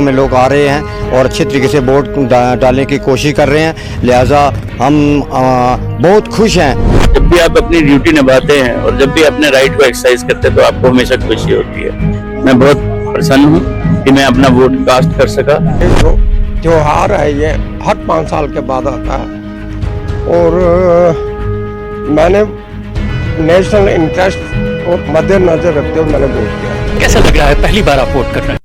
में लोग आ रहे हैं और अच्छे तरीके से वोट डालने की कोशिश कर रहे हैं, लिहाजा हम बहुत खुश हैं। जब भी आप अपनी ड्यूटी निभाते हैं और जब भी अपने राइट को एक्सरसाइज करते हैं तो आपको हमेशा खुशी होती है। मैं बहुत प्रसन्न हूँ कि मैं अपना वोट कास्ट कर सका। जो त्योहार है ये हर 5 साल के बाद आता है और मैंने नेशनल इंटरेस्ट को मद्देनजर रखते हुए मैंने वोट किया। कैसा लग रहा है पहली बार आप वोट कर रहे हैं?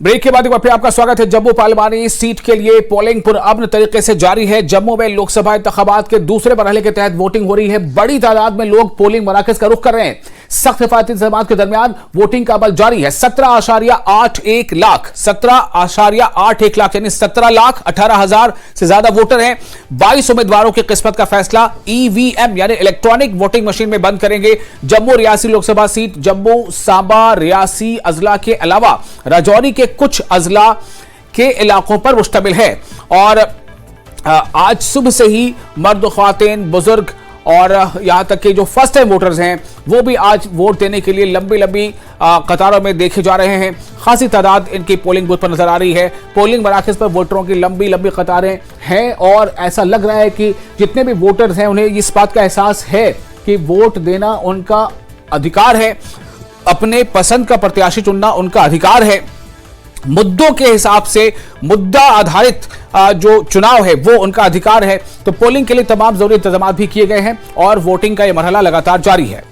ब्रेक के बाद एक बार फिर आपका स्वागत है। जम्मू पार्लिमानी सीट के लिए पोलिंग पुरअमन तरीके से जारी है। जम्मू में लोकसभा इंतखाबात के दूसरे मरहले के तहत वोटिंग हो रही है। बड़ी तादाद में लोग पोलिंग मराकज का रुख कर रहे हैं। सख्त हिफाजती इंतजामात के दरमियान वोटिंग का अमल जारी है। 17.81 लाख 17.81 लाख यानी 17,18,000 से ज्यादा वोटर हैं। 22 उम्मीदवारों की किस्मत का फैसला ईवीएम यानी इलेक्ट्रॉनिक वोटिंग मशीन में बंद करेंगे। जम्मू रियासी लोकसभा सीट जम्मू सांबा रियासी अजला के अलावा राजौरी के कुछ अजला के इलाकों पर मुश्तमिल है और आज सुबह से ही मर्द ख्वातीन बुजुर्ग और यहां तक कि जो फर्स्ट टाइम वोटर्स हैं वो भी आज वोट देने के लिए लंबी लंबी कतारों में देखे जा रहे हैं। खासी तादाद इनकी पोलिंग बूथ पर नजर आ रही है। पोलिंग मराकज पर वोटरों की लंबी लंबी कतारें हैं और ऐसा लग रहा है कि जितने भी वोटर्स हैं उन्हें इस बात का एहसास है कि वोट देना उनका अधिकार है, अपने पसंद का प्रत्याशी चुनना उनका अधिकार है। मुद्दों के हिसाब से मुद्दा आधारित जो चुनाव है वो उनका अधिकार है। तो पोलिंग के लिए तमाम जरूरी इंतजाम भी किए गए हैं और वोटिंग का यह मरहला लगातार जारी है।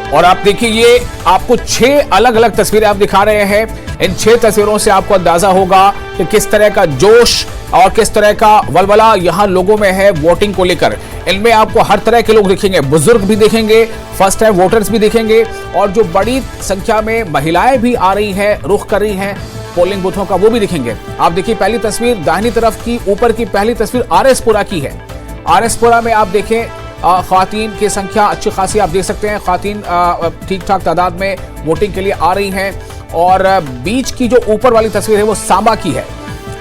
और आप देखिए ये आपको 6 अलग अलग तस्वीरें आप दिखा रहे हैं। इन 6 तस्वीरों से आपको अंदाजा होगा कि किस तरह का जोश और किस तरह का वलवला यहां लोगों में है वोटिंग को लेकर। इनमें आपको हर तरह के लोग दिखेंगे, बुजुर्ग भी दिखेंगे, फर्स्ट टाइम वोटर्स भी दिखेंगे और जो बड़ी संख्या में महिलाएं भी आ रही हैं, रुख कर रही हैं पोलिंग बूथों का, वो भी दिखेंगे। आप देखिए पहली तस्वीर दाहिनी तरफ की ऊपर की पहली तस्वीर आरएसपुरा की है। आरएसपुरा में आप देखें ख्वातीन की संख्या अच्छी खासी आप देख सकते हैं। ख्वातीन ठीक ठाक तादाद में वोटिंग के लिए आ रही हैं और बीच की जो ऊपर वाली तस्वीर है वो सांबा की है।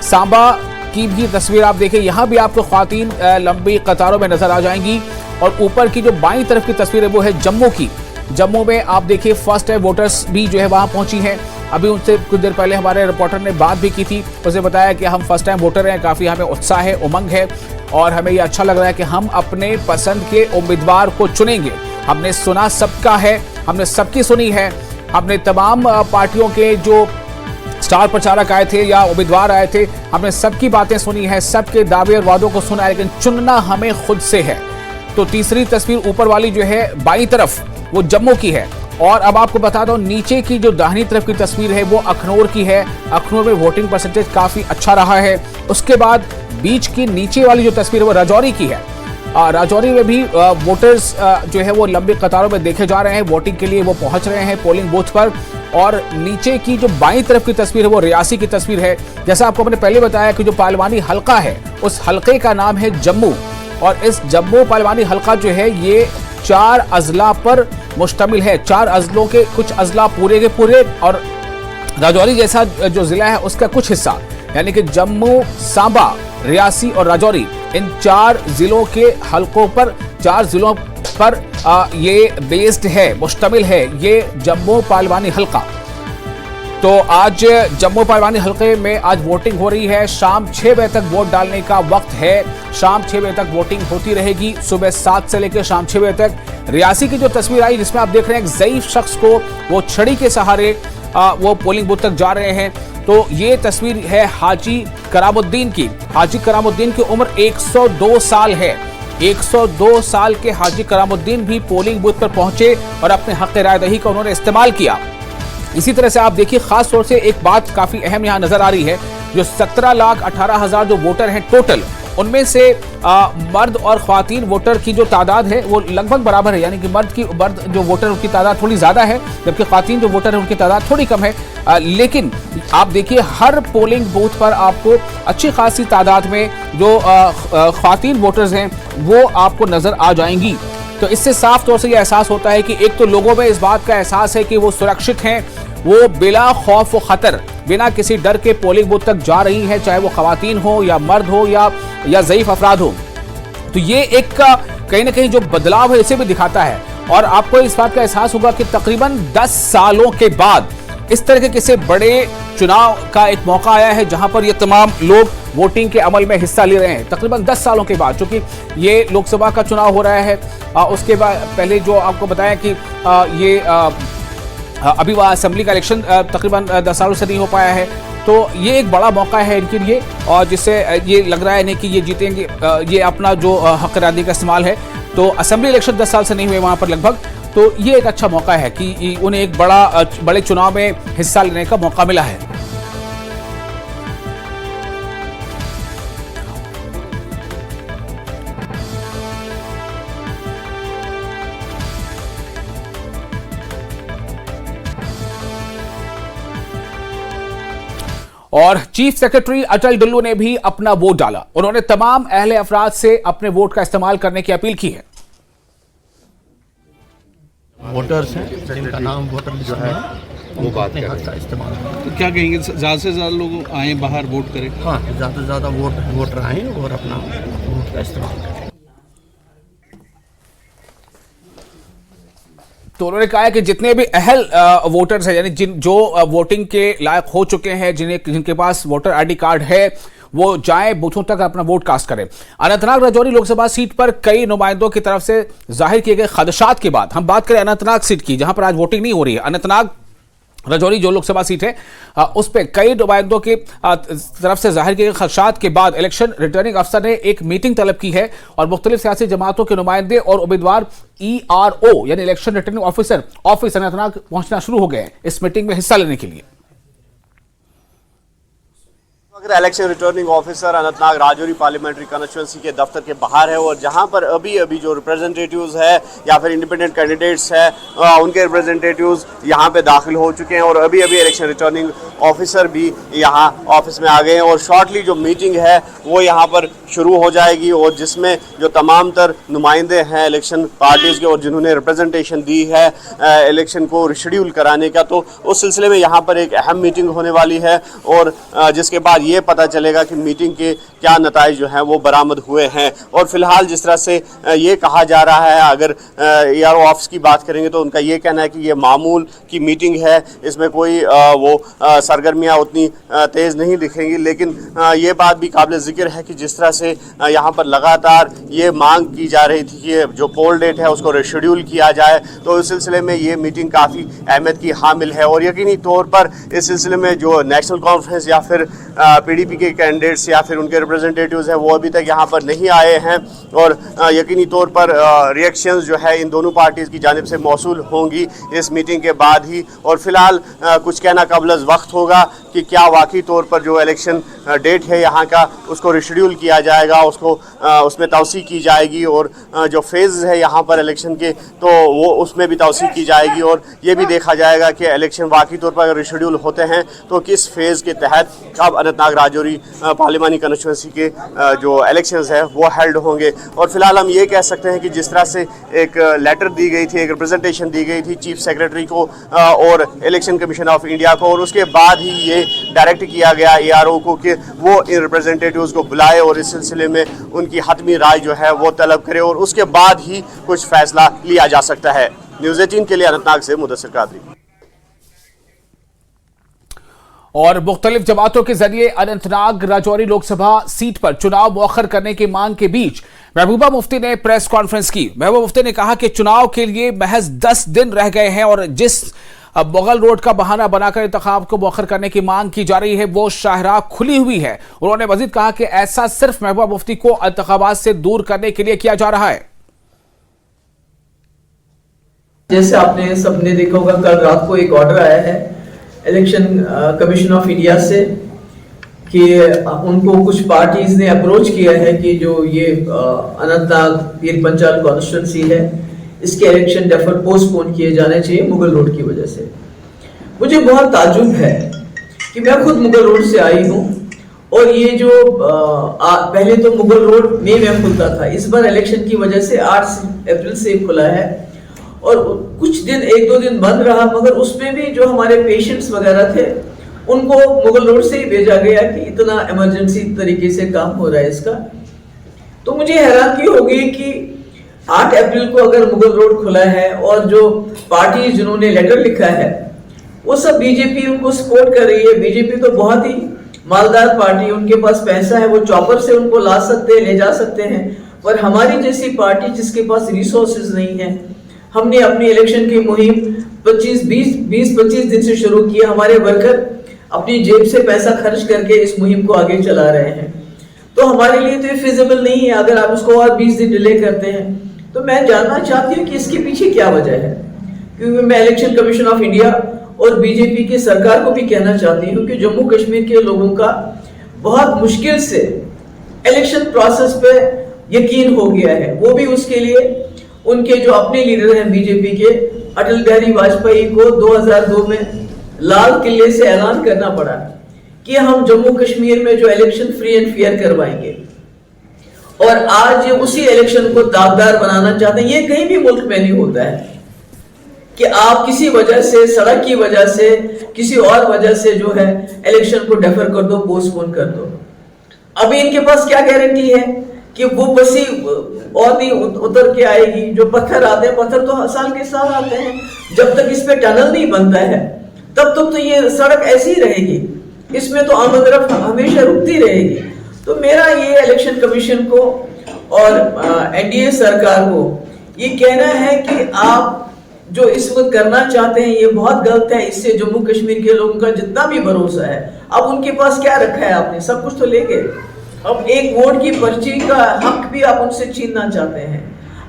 सांबा की भी तस्वीर आप देखें, यहां भी आपको ख्वातीन लंबी कतारों में नजर आ जाएंगी। और ऊपर की जो बाईं तरफ की तस्वीर है वो है जम्मू की। जम्मू में आप देखिए फर्स्ट टाइम वोटर्स भी जो है वहां पहुंची हैं। अभी उनसे कुछ देर पहले हमारे रिपोर्टर ने बात भी की थी, उसे बताया कि हम फर्स्ट टाइम वोटर हैं, काफ़ी हमें उत्साह है, उमंग है और हमें ये अच्छा लग रहा है कि हम अपने पसंद के उम्मीदवार को चुनेंगे। हमने सुना सबका है, हमने सबकी सुनी है, हमने तमाम पार्टियों के जो स्टार प्रचारक आए थे या उम्मीदवार आए थे, हमने सबकी बातें सुनी है, सबके दावे और वादों को सुना है, लेकिन चुनना हमें खुद से है। तो तीसरी तस्वीर ऊपर वाली जो है बाईं तरफ वो जम्मू की है। और अब आपको बता दो नीचे की जो दाहिनी तरफ की तस्वीर है वो अखनूर की है। अखनूर में वोटिंग परसेंटेज काफी अच्छा रहा है। उसके बाद बीच की नीचे वाली जो तस्वीर है वो राजौरी की है। राजौरी में भी वोटर्स जो है वो लंबी कतारों में देखे जा रहे हैं, वोटिंग के लिए वो पहुंच रहे हैं पोलिंग बूथ पर। और नीचे की जो बाईं तरफ की तस्वीर है वो रियासी की तस्वीर है। जैसा आपको मैंने पहले बताया कि जो पार्लिमानी हल्का है उस हल्के का नाम है जम्मू और इस जम्मू पार्लिमानी हल्का जो है ये 4 अजला पर मुश्तमिल है। 4 अजलों के कुछ अजला पूरे के पूरे और राजौरी जैसा जो जिला है उसका कुछ हिस्सा, यानी कि जम्मू सांबा रियासी और राजौरी, इन 4 जिलों के हलकों पर 4 जिलों पर ये बेस्ड है, मुश्तमिल है ये जम्मू पार्लिमानी हल्का। तो आज जम्मू पार्लिमानी हल्के में आज वोटिंग हो रही है। शाम 6 बजे तक वोट डालने का वक्त है। शाम 6 बजे तक वोटिंग होती रहेगी, सुबह 7 से लेकर शाम 6 बजे तक। रियासी की जो तस्वीर आई जिसमें आप देख रहे हैं एक ज़ईफ शख्स को वो छड़ी के सहारे वो पोलिंग बूथ तक जा रहे हैं। तो ये तस्वीर है हाजी करामुद्दीन की। हाजी करामुद्दीन की उम्र 102 साल है। 102 साल के हाजी करामुद्दीन भी पोलिंग बूथ पर पहुंचे और अपने हक राय दही का उन्होंने इस्तेमाल किया। इसी तरह से आप देखिए खास तौर से एक बात काफी अहम यहां नजर आ रही है, जो 17,18,000 जो वोटर हैं टोटल, उनमें से मर्द और ख्वातीन वोटर की जो तादाद है वो लगभग बराबर है, यानी कि मर्द जो वोटर उनकी तादाद थोड़ी ज़्यादा है, जबकि ख्वातीन जो वोटर है उनकी तादाद थोड़ी कम है। लेकिन आप देखिए हर पोलिंग बूथ पर आपको अच्छी खासी तादाद में जो ख्वातीन वोटर्स हैं वो आपको नज़र आ जाएंगी। तो इससे साफ तौर से यह एहसास होता है कि एक तो लोगों में इस बात का एहसास है कि वो सुरक्षित हैं, वो बिला खौफ व खतर बिना किसी डर के पोलिंग बूथ तक जा रही हैं, चाहे वो खवातीन हो या मर्द हो या ज़ईफ अफराद हो। तो ये एक कहीं ना कहीं जो बदलाव है इसे भी दिखाता है। और आपको इस बात का एहसास होगा कि तकरीबन 10 सालों के बाद इस तरह के किसी बड़े चुनाव का एक मौका आया है जहां पर ये तमाम लोग वोटिंग के अमल में हिस्सा ले रहे हैं। तकरीबन 10 सालों के बाद, चूंकि ये लोकसभा का चुनाव हो रहा है, उसके बाद पहले जो आपको बताया कि ये अभी वह असेंबली का इलेक्शन तकरीबन 10 सालों से नहीं हो पाया है, तो ये एक बड़ा मौका है इनके लिए और जिससे ये लग रहा है नहीं कि ये जीतेंगे, ये अपना जो हक इरादे का इस्तेमाल है। तो असेंबली इलेक्शन 10 साल से नहीं हुए वहाँ पर लगभग, तो ये एक अच्छा मौका है कि उन्हें एक बड़े चुनाव में हिस्सा लेने का मौका मिला है। और चीफ सेक्रेटरी अटल डुल्लू ने भी अपना वोट डाला। उन्होंने तमाम अहले अफराद से अपने वोट का इस्तेमाल करने की अपील की है। वोटर्स हैं जिनका नाम वोटर लिस्ट में है वो अपने हक का इस्तेमाल करें। तो क्या कहेंगे, ज़्यादा से ज़्यादा लोग आए बाहर वोट करें? हाँ, ज़्यादा से ज़्यादा वोटर आएँ और अपना वोट का इस्तेमाल करें। तो उन्होंने कहा है कि जितने भी अहल वोटर्स हैं, यानी जो वोटिंग के लायक हो चुके हैं, जिनके पास वोटर आईडी कार्ड है, वो जाएं बूथों तक अपना वोट कास्ट करें। अनंतनाग राजौरी लोकसभा सीट पर कई नुमाइंदों की तरफ से जाहिर किए गए खदशात के बाद हम बात करें अनंतनाग सीट की, जहां पर आज वोटिंग नहीं हो रही है। अनंतनाग राजौरी जो लोकसभा सीट है उस पर कई नुमाइंदों की तरफ से जाहिर किए गए खदशात के बाद इलेक्शन रिटर्निंग अफसर ने एक मीटिंग तलब की है और मुख्तलिफ सियासी जमातों के नुमाइंदे और उम्मीदवार ERO यानी election returning officer office Anantnag पहुंचना शुरू हो गए हैं इस मीटिंग में हिस्सा लेने के लिए। Election returning officer Anantnag Rajouri parliamentary constituency के दफ्तर के बाहर है और जहां पर अभी जो रिप्रेजेंटेटिव्स है या फिर इंडिपेंडेंट कैंडिडेट्स है उनके रिप्रेजेंटेटिव्स यहां पे दाखिल हो चुके हैं और अभी इलेक्शन रिटर्निंग ऑफिसर भी यहां ऑफिस में आ गए हैं और शॉर्टली जो मीटिंग है वो यहां पर शुरू हो जाएगी और जिसमें जो तमाम तर नुमाइंदे हैं इलेक्शन पार्टीज़ के और जिन्होंने रिप्रेजेंटेशन दी है इलेक्शन को रिशेड्यूल कराने का, तो उस सिलसिले में यहाँ पर एक अहम मीटिंग होने वाली है और जिसके बाद ये पता चलेगा कि मीटिंग के क्या नताइज जो हैं वो बरामद हुए हैं। और फिलहाल जिस तरह से ये कहा जा रहा है, अगर ERO ऑफिस की बात करेंगे तो उनका ये कहना है कि ये मामूल की मीटिंग है, इसमें कोई सरगर्मियाँ उतनी तेज़ नहीं दिखेंगी, लेकिन ये बात भी काबिल ज़िक्र है कि जिस तरह से यहाँ पर लगातार ये मांग की जा रही थी कि जो पोल डेट है उसको रिशेड्यूल किया जाए, तो इस सिलसिले में ये मीटिंग काफ़ी अहमियत की हामिल है और यकीनी तौर पर इस सिलसिले में जो नेशनल कॉन्फ्रेंस या फिर PDP के कैंडिडेट्स या फिर उनके रिप्रेजेंटेटिव्स हैं वो अभी तक यहाँ पर नहीं आए हैं और यकीनी तौर पर रिएक्शंस जो है इन दोनों पार्टीज़ की जानिब से मौसूल होंगी इस मीटिंग के बाद ही। और फिलहाल कुछ कहना कबल वक्त होगा कि क्या वाकई तौर पर जो इलेक्शन डेट है यहाँ का उसको रिशेड्यूल किया जाएगा, उसको उसमें तौसी की जाएगी और जो फेज़ है यहाँ पर इलेक्शन के तो वो उसमें भी तौसी की जाएगी और ये भी देखा जाएगा कि इलेक्शन वाकई तौर पर अगर रिशेड्यूल होते हैं तो किस फेज़ के तहत कब अनंतनाग राजौरी पार्लियामानी कॉन्स्टिट्यूंसी के जो इलेक्शंस है वो हेल्ड होंगे। और फिलहाल हम ये कह सकते हैं कि जिस तरह से एक लेटर दी गई थी, एक रिप्रेजेंटेशन दी गई थी चीफ सेक्रेटरी को और इलेक्शन कमीशन ऑफ इंडिया को और उसके बाद ही ये डायरेक्ट किया गया ERO को कि वो इन रिप्रेजेंटेटिव्स को बुलाए और इस सिलसिले में उनकी हतमी राय जो है वो तलब करे और उसके बाद ही कुछ फैसला लिया जा सकता है। न्यूज़ 18 के लिए अनंतनाग से मुदस्सिर कादरी। और मुख्तलिफ जमातों के जरिए अनंतनाग राजौरी लोकसभा सीट पर चुनाव मौखर करने की मांग के बीच महबूबा मुफ्ती ने प्रेस कॉन्फ्रेंस की। महबूबा मुफ्ती ने कहा कि चुनाव के लिए महज 10 दिन रह गए हैं और जिस मुगल रोड का बहाना बनाकर इंतखाब को मौखर करने की मांग की जा रही है वो शाहराह खुली हुई है। उन्होंने मजीद कहा कि ऐसा सिर्फ महबूबा मुफ्ती को इंतखाबात से दूर करने के लिए किया जा रहा है। जैसे आपने सबने देखा होगा, कल रात को एक ऑर्डर आया है इलेक्शन कमीशन ऑफ इंडिया से कि उनको कुछ पार्टीज ने अप्रोच किया है कि जो ये अनंतनाग पीर पंचाल कॉन्स्टिट्यूंसी है, इसके इलेक्शन डेफर पोस्टपोन किए जाने चाहिए मुगल रोड की वजह से। मुझे बहुत ताज्जुब है कि मैं खुद मुगल रोड से आई हूँ और ये जो पहले तो मुगल रोड मई में खुलता था, इस बार इलेक्शन की वजह से 8 अप्रैल से खुला है और कुछ दिन 1-2 दिन बंद रहा, मगर उसमें भी जो हमारे पेशेंट्स वगैरह थे उनको मुगल रोड से ही भेजा गया कि इतना इमरजेंसी तरीके से काम हो रहा है इसका। तो मुझे हैरानी होगी कि 8 अप्रैल को अगर मुगल रोड खुला है और जो पार्टी जिन्होंने लेटर लिखा है वो सब बीजेपी उनको सपोर्ट कर रही है। बीजेपी तो बहुत ही मालदार पार्टी, उनके पास पैसा है, वो चॉपर से उनको ला सकते हैं, ले जा सकते हैं, पर हमारी जैसी पार्टी जिसके पास रिसोर्सेज नहीं है, हमने अपनी इलेक्शन की मुहिम 20-25 दिन से शुरू की। हमारे वर्कर अपनी जेब से पैसा खर्च करके इस मुहिम को आगे चला रहे हैं, तो हमारे लिए तो ये फिजिबल नहीं है। अगर आप उसको और 20 दिन डिले करते हैं तो मैं जानना चाहती हूँ कि इसके पीछे क्या वजह है, क्योंकि मैं इलेक्शन कमीशन ऑफ इंडिया और बीजेपी की सरकार को भी कहना चाहती हूँ कि जम्मू कश्मीर के लोगों का बहुत मुश्किल से इलेक्शन प्रोसेस पे यकीन हो गया है। वो भी उसके लिए उनके जो अपने लीडर हैं बीजेपी के, अटल बिहारी वाजपेयी को 2002 में लाल किले से ऐलान करना पड़ा कि हम जम्मू कश्मीर में जो इलेक्शन फ्री एंड फेयर करवाएंगे, और आज ये उसी इलेक्शन को दागदार बनाना चाहते हैं। ये कहीं भी मुल्क में नहीं होता है कि आप किसी वजह से, सड़क की वजह से, किसी और वजह से जो है इलेक्शन को डेफर कर दो, पोस्टपोन कर दो। अभी इनके पास क्या गारंटी है कि वो बसी और नहीं उतर के आएगी? जो पत्थर आते हैं, पत्थर तो साल के साल आते हैं, जब तक इस पे टनल नहीं बनता है तब तक तो ये सड़क ऐसी ही रहेगी, इसमें तो आमद हमेशा रुकती रहेगी। तो मेरा ये इलेक्शन कमीशन को और एनडीए सरकार को ये कहना है कि आप जो इस वक्त करना चाहते हैं ये बहुत गलत है। इससे जम्मू कश्मीर के लोगों का जितना भी भरोसा है, अब उनके पास क्या रखा है आपने? सब कुछ तो ले गए। अब एक वोट की पर्ची का हक भी आप उनसे छीनना चाहते हैं।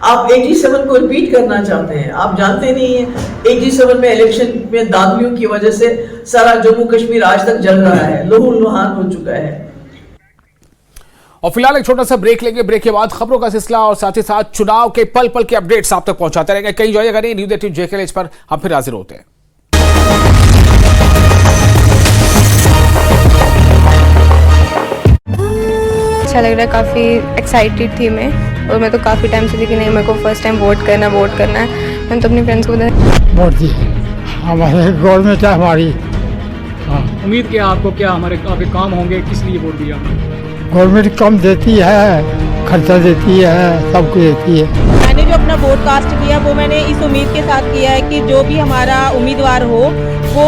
आप 87 को रिपीट करना चाहते हैं। आप जानते नहीं है 87 में इलेक्शन में दांगलियों की वजह से सारा जम्मू कश्मीर आज तक जल रहा है, लहूलुहान हो चुका है। और फिलहाल एक छोटा सा ब्रेक लेंगे। ब्रेक के बाद खबरों का सिलसिला और साथ ही साथ चुनाव के पल पल के अपडेट्स आप तक पहुंचाते रहेंगे। कहीं ज्वाइन करें न्यूज़ 18 JKL पर, हम फिर हाजिर होते हैं। अच्छा लग रहा है, काफ़ी एक्साइटेड थी मैं, और मैं तो काफ़ी टाइम से थी कि नहीं मेरे को फर्स्ट टाइम वोट करना है। मैंने तो अपने फ्रेंड्स को बताया वोट दी हमारे गवर्नमेंट है हमारी। हाँ, उम्मीद किया आपको क्या हमारे आपके काम होंगे, किस लिए वोट दिया? गवर्नमेंट कम देती है, खर्चा देती है, सब कुछ देती है। मैंने जो अपना वोट कास्ट किया वो मैंने इस उम्मीद के साथ किया है कि जो भी हमारा उम्मीदवार हो वो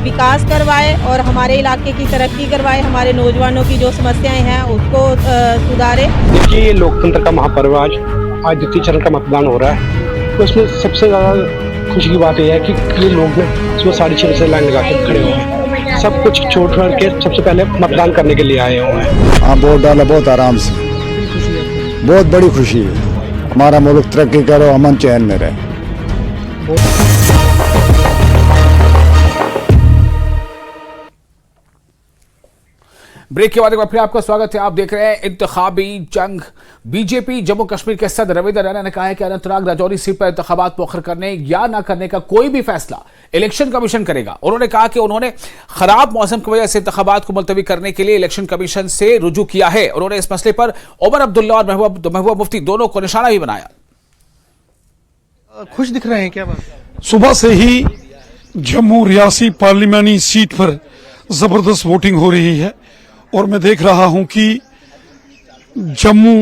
विकास करवाए और हमारे इलाके की तरक्की करवाए, हमारे नौजवानों की जो समस्याएं हैं उसको सुधारे। देखिए, ये लोकतंत्र का महापर्व आज द्वितीय चरण का मतदान हो रहा है, तो उसमें सबसे ज़्यादा खुशी की बात यह है कि ये लोग सुबह 6:30 बजे लाइन लगा के खड़े हुए हैं, सब कुछ छोड़ के सबसे पहले मतदान करने के लिए आए हुए हैं। हाँ, वोट डाला बहुत आराम से, बहुत बड़ी खुशी है। हमारा मुल्क तरक्की करो, अमन चैन में रहे। ब्रेक के बाद एक बार फिर आपका स्वागत है। आप देख रहे हैं इंतखाबी जंग। बीजेपी जम्मू कश्मीर के सदर रविंद्र रैना ने कहा है कि अनंतनाग राजौरी सीट पर इंतखाबात मुअख्खर करने या ना करने का कोई भी फैसला इलेक्शन कमीशन करेगा। उन्होंने कहा कि उन्होंने खराब मौसम की वजह से इंतखाबात को मुलतवी करने के लिए इलेक्शन कमीशन से रुजू किया है। उन्होंने इस मसले पर उमर अब्दुल्ला और महबूबा मुफ्ती दोनों को निशाना भी बनाया। खुश दिख रहे हैं क्या बात? सुबह से ही जम्मू रियासी पार्लिमानी सीट पर जबरदस्त वोटिंग हो रही है, और मैं देख रहा हूं कि जम्मू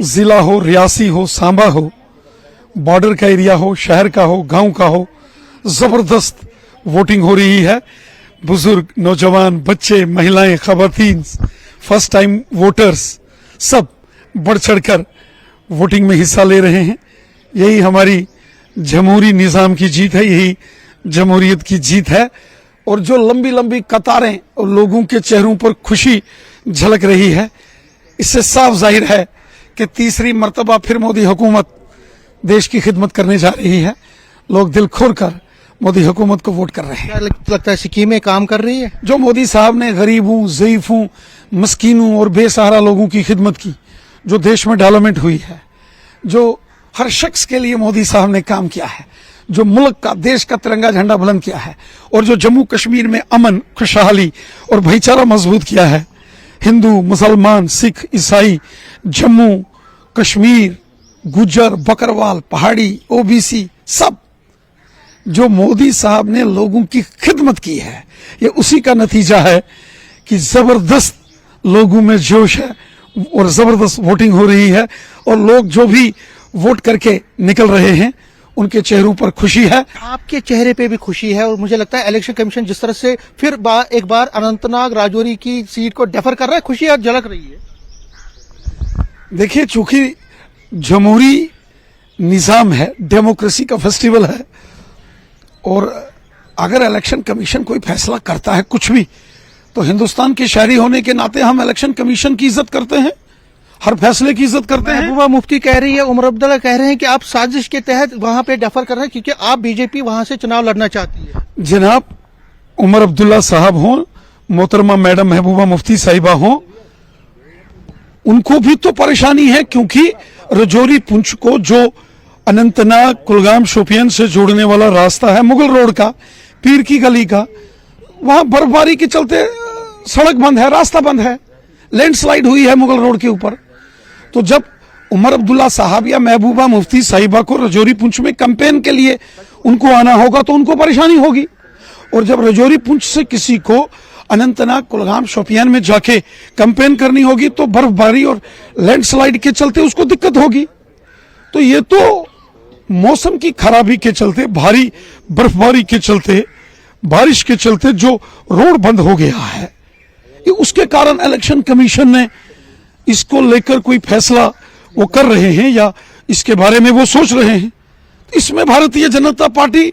जिला हो, रियासी हो, सांबा हो, बॉर्डर का एरिया हो, शहर का हो, गांव का हो, जबरदस्त वोटिंग हो रही है। बुजुर्ग, नौजवान, बच्चे, महिलाएं, खवातीन, फर्स्ट टाइम वोटर्स सब बढ़ चढ़कर वोटिंग में हिस्सा ले रहे हैं। यही हमारी जमहूरी निज़ाम की जीत है, यही जमहूरियत की जीत है। और जो लंबी लंबी कतारें और लोगों के चेहरों पर खुशी झलक रही है, इससे साफ जाहिर है कि तीसरी मर्तबा फिर मोदी हुकूमत देश की खिदमत करने जा रही है। लोग दिल खोल कर मोदी हुकूमत को वोट कर रहे हैं। क्या लगता है स्कीमें काम कर रही है? जो मोदी साहब ने गरीबों, ज़ईफों, मस्कीनों और बेसहारा लोगों की खिदमत की, जो देश में डेवलपमेंट हुई है, जो हर शख्स के लिए मोदी साहब ने काम किया है, जो मुल्क का, देश का तिरंगा झंडा बुलंद किया है, और जो जम्मू कश्मीर में अमन, खुशहाली और भाईचारा मजबूत किया है, हिंदू, मुसलमान, सिख, ईसाई, जम्मू कश्मीर, गुज्जर, बकरवाल, पहाड़ी, ओबीसी, सब जो मोदी साहब ने लोगों की खिदमत की है, ये उसी का नतीजा है कि जबरदस्त लोगों में जोश है और जबरदस्त वोटिंग हो रही है, और लोग जो भी वोट करके निकल रहे हैं उनके चेहरों पर खुशी है। आपके चेहरे पे भी खुशी है, और मुझे लगता है इलेक्शन कमीशन जिस तरह से फिर एक बार अनंतनाग राजौरी की सीट को डेफर कर रहा है, खुशी आज झलक रही है। देखिए, चूंकि जमहूरी निजाम है, डेमोक्रेसी का फेस्टिवल है, और अगर इलेक्शन कमीशन कोई फैसला करता है कुछ भी, तो हिंदुस्तान के शहरी होने के नाते हम इलेक्शन कमीशन की इज्जत करते हैं, हर फैसले की इज्जत करते हैं। महबूबा मुफ्ती कह रही है, उमर अब्दुल्ला कह रहे हैं कि आप साजिश के तहत वहां पे डेफर कर रहे हैं क्योंकि आप बीजेपी वहां से चुनाव लड़ना चाहती है। जनाब उमर अब्दुल्ला साहब हों, मोहतरमा मैडम महबूबा मुफ्ती साहिबा हों, उनको भी तो परेशानी है, क्योंकि रजौरी पुंछ को जो अनंतनाग, कुलगाम, शोपियान से जोड़ने वाला रास्ता है, मुगल रोड का, पीर की गली का, वहां बर्फबारी के चलते सड़क बंद है, रास्ता बंद है, लैंडस्लाइड हुई है मुगल रोड के ऊपर। तो जब उमर अब्दुल्ला साहब या महबूबा मुफ्ती साहिबा को रजौरी पुंछ में कैंपेन के लिए उनको आना होगा तो उनको परेशानी होगी, और जब रजौरी पुंछ से किसी को अनंतनाग, कुलगाम, शोपियान में जाके कैंपेन करनी होगी तो बर्फबारी और लैंडस्लाइड के चलते उसको दिक्कत होगी। तो ये तो मौसम की खराबी के चलते, भारी बर्फबारी के चलते, बारिश के चलते जो रोड बंद हो गया है, ये उसके कारण इलेक्शन कमीशन ने इसको लेकर कोई फैसला वो कर रहे हैं या इसके बारे में वो सोच रहे हैं। इसमें भारतीय जनता पार्टी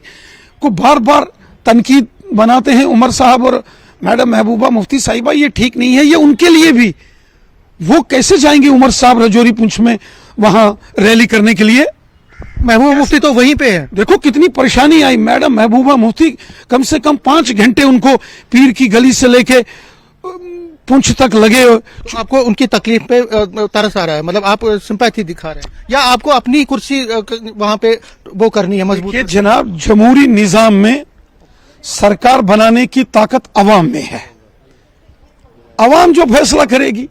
को बार बार तनकीद बनाते हैं उमर साहब और मैडम महबूबा मुफ्ती साहिबा, ये ठीक नहीं है। ये उनके लिए भी, वो कैसे जाएंगे उमर साहब रजौरी पुंछ में वहां रैली करने के लिए? महबूबा मुफ्ती तो वहीं पे है। देखो कितनी परेशानी आई। मैडम महबूबा मुफ्ती कम से कम 5 घंटे उनको पीर की गली से लेके पुंछ तक लगे। आपको उनकी तकलीफ पे तरस आ रहा है, मतलब आप सिंपैथी दिखा रहे हैं, या आपको अपनी कुर्सी वहां पे वो करनी है मजबूत? जनाब, जमहूरी निजाम में सरकार बनाने की ताकत अवाम में है, अवाम जो फैसला करेगी।